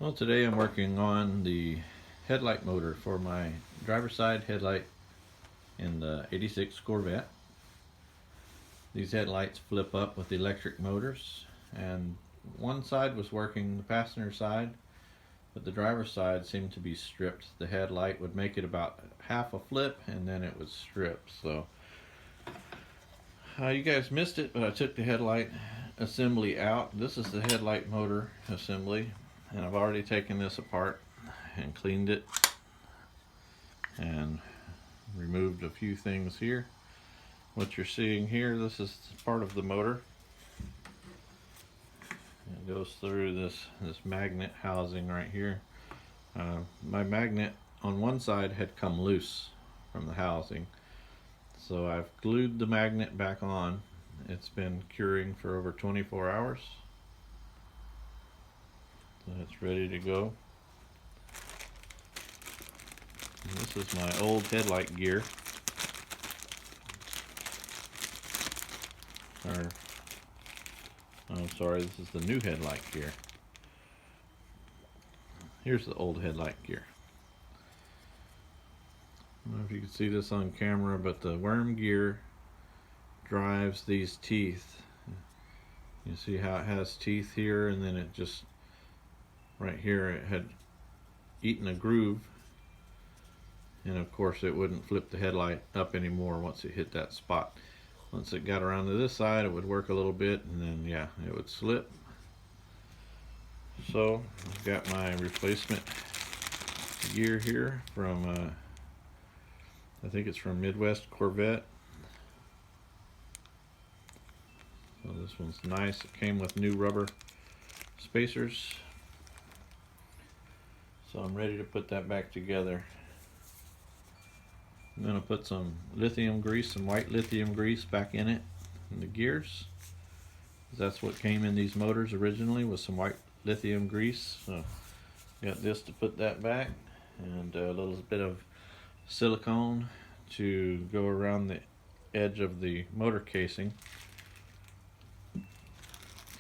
Well, today I'm working on the headlight motor for my driver's side headlight in the 86 Corvette. These headlights flip up with electric motors, and one side was working, the passenger side, but the driver's side seemed to be stripped. The headlight would make it about half a flip and then it would strip. So you guys missed it, but I took the headlight assembly out. This is the headlight motor assembly, and I've already taken this apart and cleaned it and removed a few things here. What you're seeing here, this is part of the motor. It goes through this magnet housing right here. My magnet on one side had come loose from the housing, so I've glued the magnet back on. It's been curing for over 24 hours. So it's ready to go. And this is my old headlight gear. I'm sorry, this is the new headlight gear. Here's the old headlight gear. I don't know if you can see this on camera, but the worm gear drives these teeth. You see how it has teeth here, and then it just, right here, it had eaten a groove, and of course it wouldn't flip the headlight up anymore once it hit that spot. Once it got around to this side, it would work a little bit, and then yeah, it would slip. So I've got my replacement gear here from I think it's from Midwest Corvette. So this one's nice. It came with new rubber spacers. So I'm ready to put that back together. I'm going to put some lithium grease, some white lithium grease back in it, in the gears. That's what came in these motors originally, was some white lithium grease. So got this to put that back, and a little bit of silicone to go around the edge of the motor casing.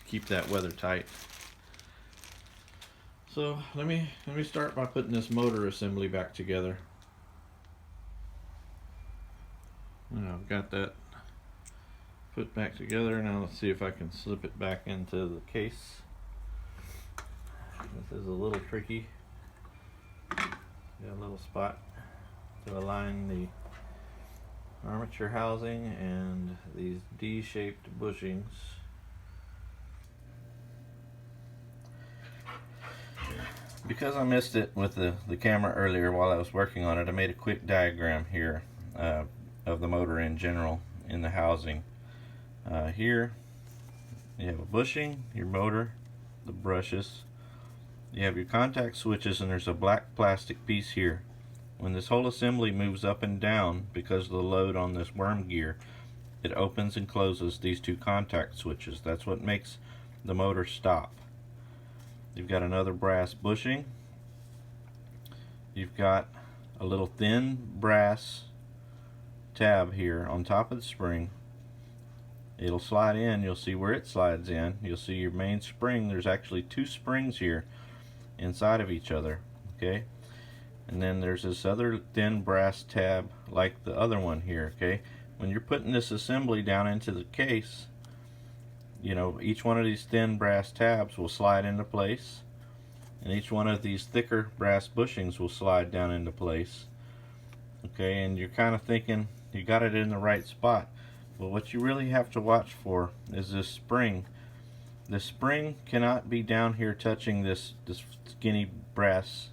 Keep that weather tight. So let me start by putting this motor assembly back together. I've got that put back together. Now let's see if I can slip it back into the case. This is a little tricky. Got a little spot to align the armature housing and these D-shaped bushings. Because I missed it with the camera earlier while I was working on it, I made a quick diagram here of the motor in general in the housing. Here you have a bushing, your motor, the brushes, you have your contact switches, and there's a black plastic piece here. When this whole assembly moves up and down because of the load on this worm gear, it opens and closes these two contact switches. That's what makes the motor stop. You've got another brass bushing. You've got a little thin brass tab here on top of the spring. It'll slide in. You'll see where it slides in. You'll see your main spring. There's actually two springs here inside of each other, okay? And then there's this other thin brass tab like the other one here, okay? When you're putting this assembly down into the case, you know, each one of these thin brass tabs will slide into place, and each one of these thicker brass bushings will slide down into place, okay? And you're kind of thinking you got it in the right spot, but what you really have to watch for is this spring. The spring cannot be down here touching this skinny brass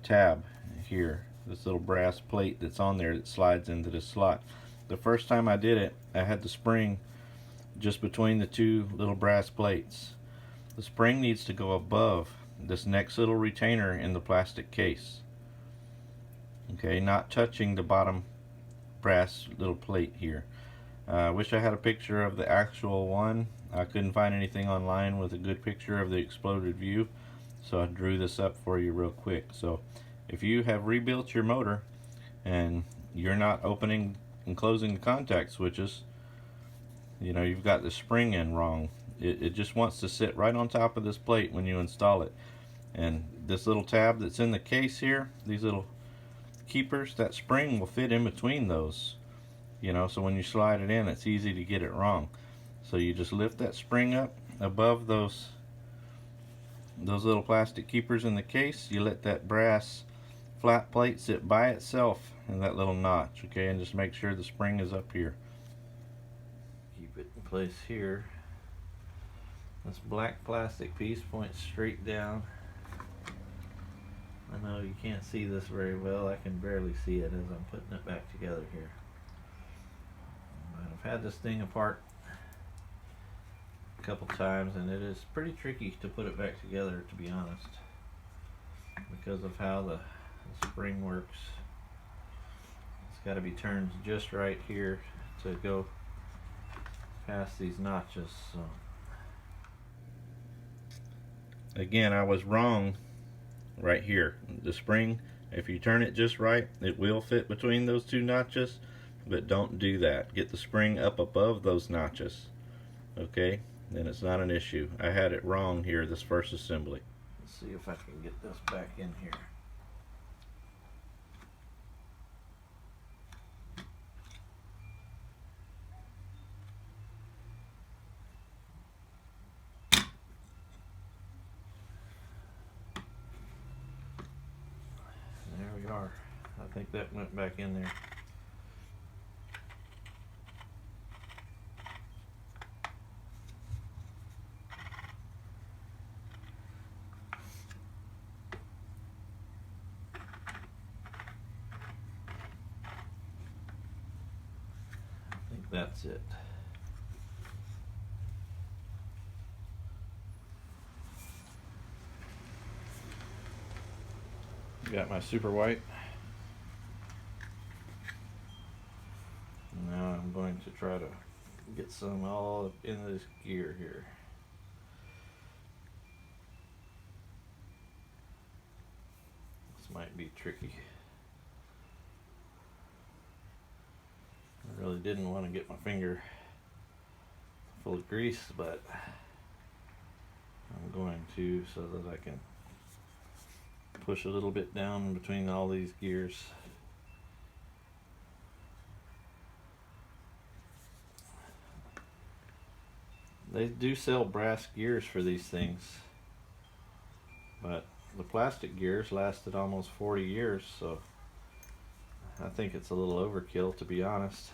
tab here, this little brass plate that's on there that slides into this slot. The first time I did it, I had the spring just between the two little brass plates. The spring needs to go above this next little retainer in the plastic case, okay, not touching the bottom brass little plate here. I wish I had a picture of the actual one. I couldn't find anything online with a good picture of the exploded view, so I drew this up for you real quick. So if you have rebuilt your motor and you're not opening and closing the contact switches, you know, you've got the spring in wrong. It just wants to sit right on top of this plate when you install it. And this little tab that's in the case here, these little keepers, that spring will fit in between those, you know, so when you slide it in, it's easy to get it wrong. So you just lift that spring up above those little plastic keepers in the case. You let that brass flat plate sit by itself in that little notch, okay, and just make sure the spring is up here. Keep it in place here. This black plastic piece points straight down. I know you can't see this very well. I can barely see it as I'm putting it back together here. But I've had this thing apart a couple times, and it is pretty tricky to put it back together, to be honest, because of how the spring works. It's got to be turned just right here to go past these notches. So again, I was wrong right here. The spring, if you turn it just right, it will fit between those two notches, but don't do that. Get the spring up above those notches, okay? Then it's not an issue. I had it wrong here this first assembly. Let's see if I can get this back in here. I think that went back in there. I think that's it. Got my super white. Now I'm going to try to get some all up in this gear here. This might be tricky. I really didn't want to get my finger full of grease, but I'm going to, so that I can push a little bit down in between all these gears. They do sell brass gears for these things, but the plastic gears lasted almost 40 years, so I think it's a little overkill, to be honest.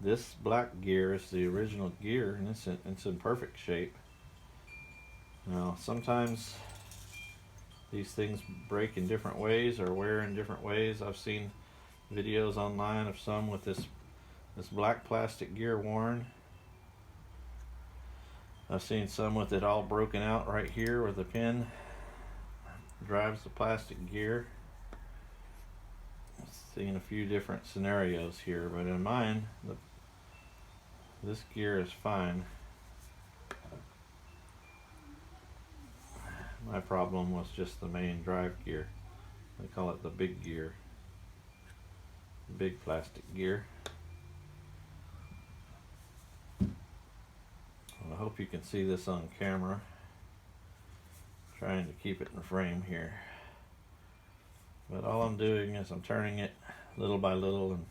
This black gear is the original gear, and it's in perfect shape. Now, sometimes these things break in different ways or wear in different ways. I've seen videos online of some with this black plastic gear worn. I've seen some with it all broken out right here where the pin drives the plastic gear. I've seen a few different scenarios here, but in mine, this gear is fine. My problem was just the main drive gear. They call it the big gear, big plastic gear. I hope you can see this on camera. I'm trying to keep it in frame here. But all I'm doing is I'm turning it little by little and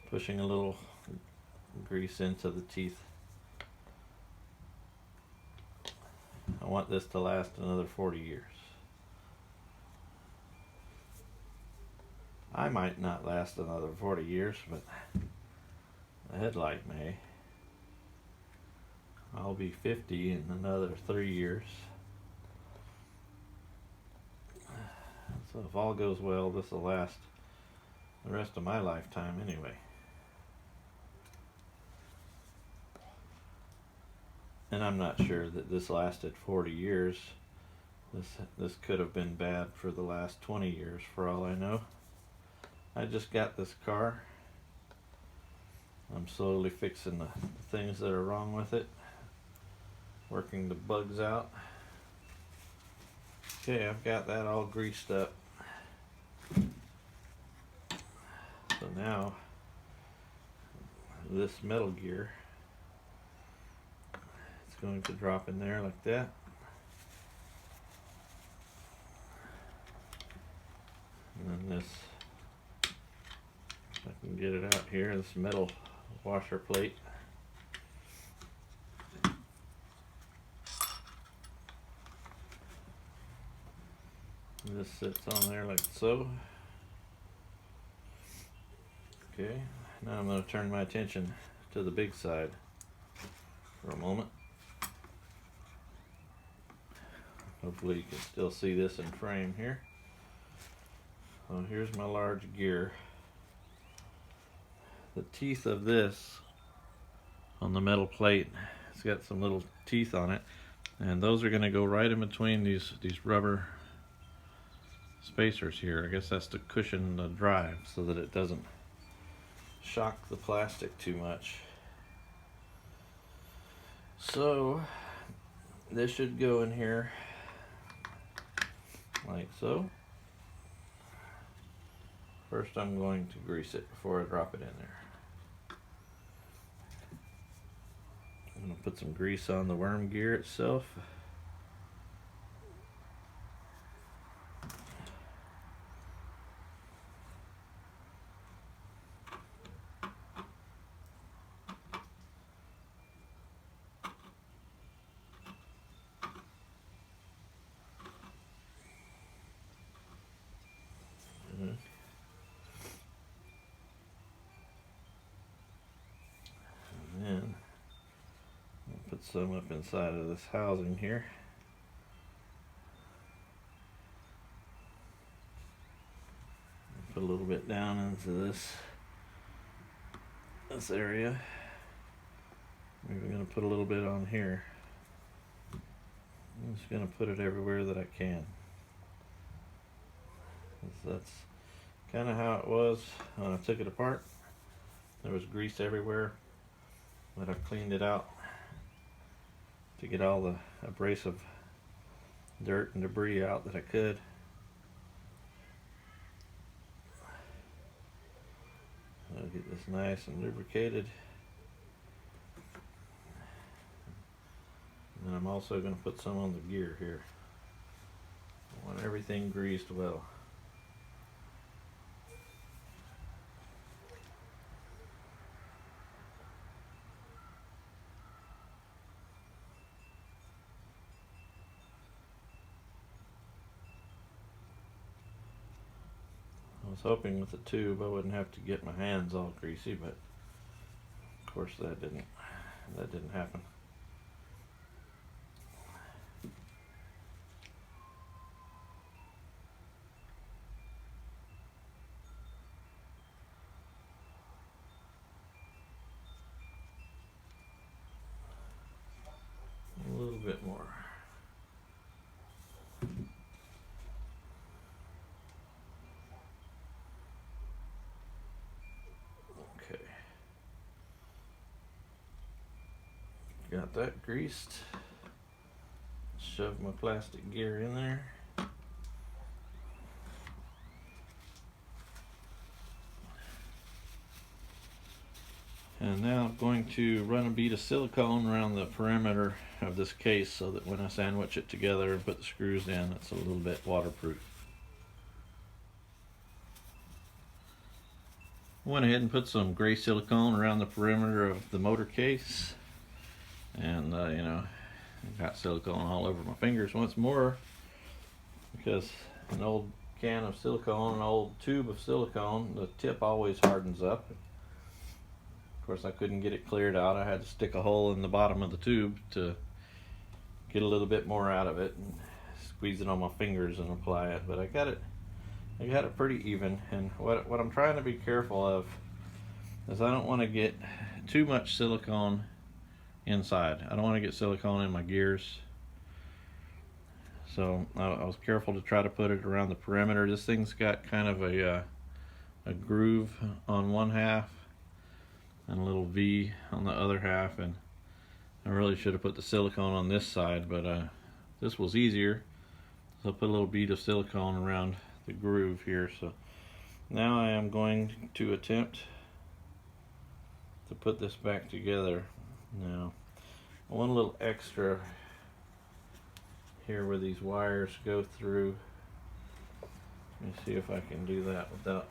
pushing a little grease into the teeth. I want this to last another 40 years. I might not last another 40 years, but the headlight may. I'll be 50 in another 3 years. So if all goes well, this will last the rest of my lifetime anyway. And I'm not sure that this lasted 40 years. This could have been bad for the last 20 years for all I know. I just got this car. I'm slowly fixing the things that are wrong with it, working the bugs out. Okay, I've got that all greased up. So now this metal gear It's going to drop in there like that. And then this, if I can get it out here, this metal washer plate. This sits on there like so. Okay, now I'm going to turn my attention to the big side for a moment. Hopefully you can still see this in frame here. So here's my large gear. The teeth of this on the metal plate, it's got some little teeth on it, and those are going to go right in between these rubber spacers here. I guess that's to cushion the drive so that it doesn't shock the plastic too much. So this should go in here like so. First I'm going to grease it before I drop it in there. I'm going to put some grease on the worm gear itself. And then I'll put some up inside of this housing here. Put a little bit down into this area. We're going to put a little bit on here. I'm just going to put it everywhere that I can. That's kind of how it was when I took it apart. There was grease everywhere, but I cleaned it out to get all the abrasive dirt and debris out that I could. I'll get this nice and lubricated. And I'm also going to put some on the gear here. I want everything greased well. I was hoping with the tube I wouldn't have to get my hands all greasy, but of course that didn't happen. A little bit more. Okay. Got that greased. Shove my plastic gear in there. And now I'm going to run a bead of silicone around the perimeter of this case so that when I sandwich it together and put the screws in, it's a little bit waterproof. I went ahead and put some gray silicone around the perimeter of the motor case, and you know, I got silicone all over my fingers once more because an old can of silicone, an old tube of silicone, the tip always hardens up. Of course, I couldn't get it cleared out. I had to stick a hole in the bottom of the tube to get a little bit more out of it and squeeze it on my fingers and apply it. But I got it pretty even. And what I'm trying to be careful of is I don't want to get too much silicone inside. I don't want to get silicone in my gears. So I was careful to try to put it around the perimeter. This thing's got kind of a groove on one half and a little V on the other half, and I really should have put the silicone on this side, but this was easier, so I put a little bead of silicone around the groove here. So now I am going to attempt to put this back together. Now one little extra here where these wires go through. Let me see if I can do that without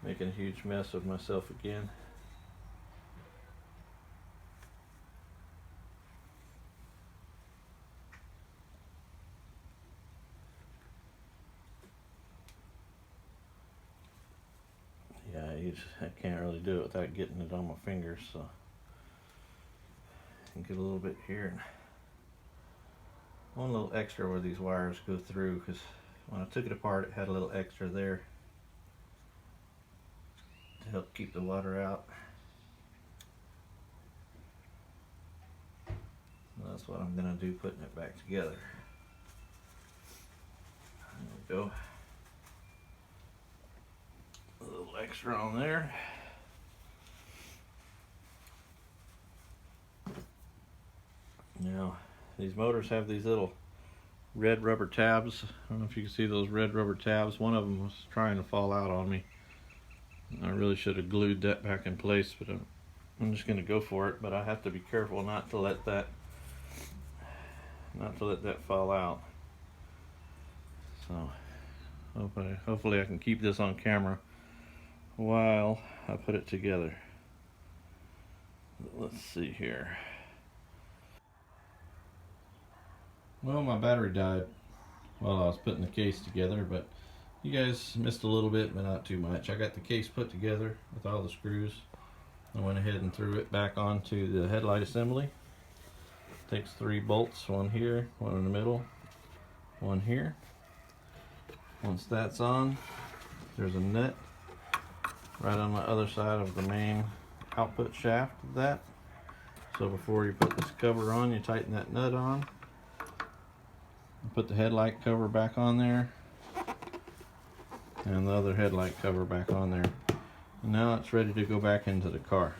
making a huge mess of myself again. Yeah, I can't really do it without getting it on my fingers, so I can get a little bit here. One little extra where these wires go through, because when I took it apart it had a little extra there to help keep the water out. And that's what I'm going to do, putting it back together. There we go. A little extra on there. Now, these motors have these little red rubber tabs. I don't know if you can see those red rubber tabs. One of them was trying to fall out on me. I really should have glued that back in place, but I'm just going to go for it. But I have to be careful not to let that fall out. So hopefully I can keep this on camera while I put it together. Let's see here. Well, my battery died while I was putting the case together, but you guys missed a little bit, but not too much. I got the case put together with all the screws. I went ahead and threw it back onto the headlight assembly. Takes 3 bolts, one here, one in the middle, one here. Once that's on, there's a nut right on the other side of the main output shaft of that. So before you put this cover on, you tighten that nut on. Put the headlight cover back on there, and the other headlight cover back on there. And now it's ready to go back into the car.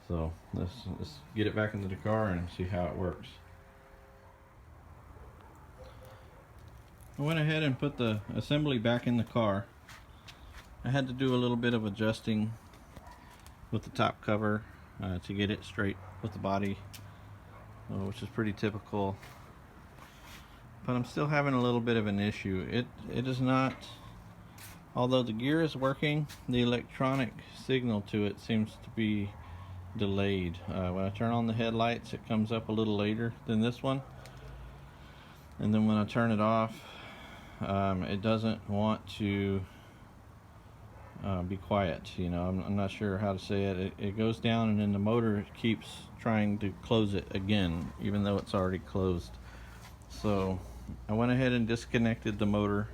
So let's get it back into the car and see how it works. I went ahead and put the assembly back in the car. I had to do a little bit of adjusting with the top cover to get it straight with the body, which is pretty typical. But I'm still having a little bit of an issue. It is not, although the gear is working, the electronic signal to it seems to be delayed. When I turn on the headlights, it comes up a little later than this one, and then when I turn it off, it doesn't want to be quiet. You know, I'm not sure how to say it. It goes down, and then the motor keeps trying to close it again, even though it's already closed. So I went ahead and disconnected the motor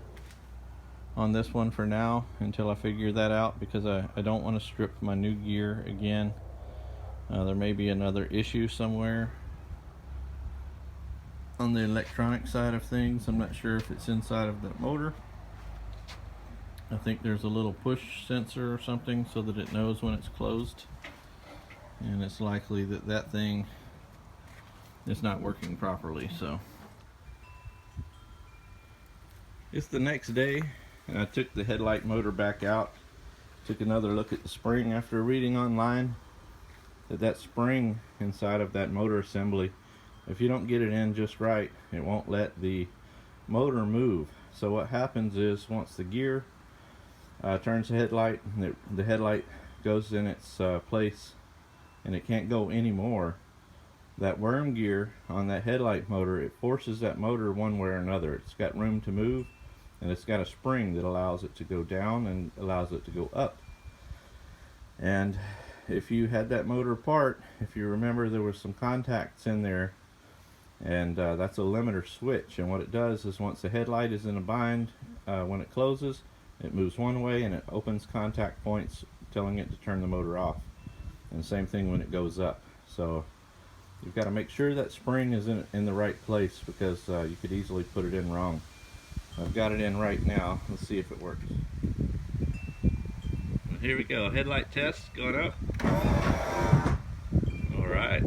on this one for now until I figure that out, because I don't want to strip my new gear again. There may be another issue somewhere on the electronic side of things. I'm not sure if it's inside of that motor. I think there's a little push sensor or something so that it knows when it's closed, and it's likely that that thing is not working properly. So it's the next day, and I took the headlight motor back out, took another look at the spring after reading online that spring inside of that motor assembly, if you don't get it in just right, it won't let the motor move. So what happens is, once the gear turns the headlight, the headlight goes in its place and it can't go anymore, that worm gear on that headlight motor, it forces that motor one way or another. It's got room to move, and it's got a spring that allows it to go down and allows it to go up. And if you had that motor apart, if you remember, there was some contacts in there, and that's a limiter switch. And what it does is, once the headlight is in a bind, when it closes, it moves one way and it opens contact points telling it to turn the motor off. And same thing when it goes up. So you've got to make sure that spring is in the right place, because you could easily put it in wrong. I've got it in right now. Let's see if it works. Here we go. Headlight test going up. All right.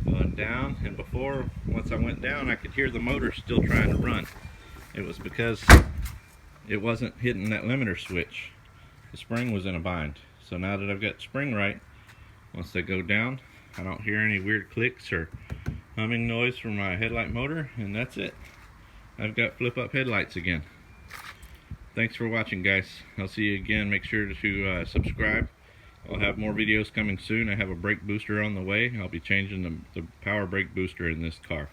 Going down, and once I went down, I could hear the motor still trying to run. It was because it wasn't hitting that limiter switch. The spring was in a bind. So now that I've got spring right, once they go down, I don't hear any weird clicks or humming noise from my headlight motor, and that's it. I've got flip-up headlights again. Thanks for watching, guys. I'll see you again. Make sure to subscribe. I'll have more videos coming soon. I have a brake booster on the way. I'll be changing the power brake booster in this car.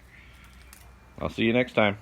I'll see you next time.